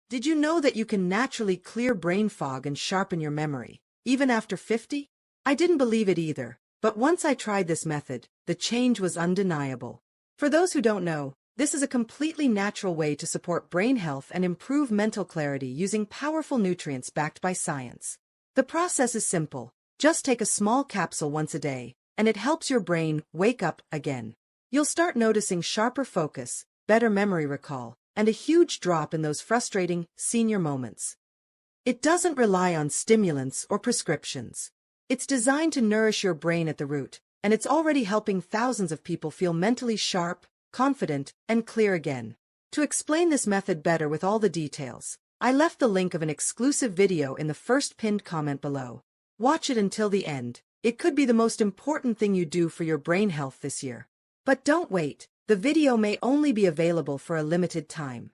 Did you know that you can naturally clear brain fog and sharpen your memory, even after 50? I didn't believe it either, but once I tried this method, the change was undeniable. For those who don't know, this is a completely natural way to support brain health and improve mental clarity using powerful nutrients backed by science. The process is simple. Just take a small capsule once a day, and it helps your brain wake up again. You'll start noticing sharper focus, better memory recall, and a huge drop in those frustrating senior moments. It doesn't rely on stimulants or prescriptions. It's designed to nourish your brain at the root, and it's already helping thousands of people feel mentally sharp, confident, and clear again. To explain this method better with all the details, I left the link of an exclusive video in the first pinned comment below. Watch it until the end. It could be the most important thing you do for your brain health this year. But don't wait. The video may only be available for a limited time.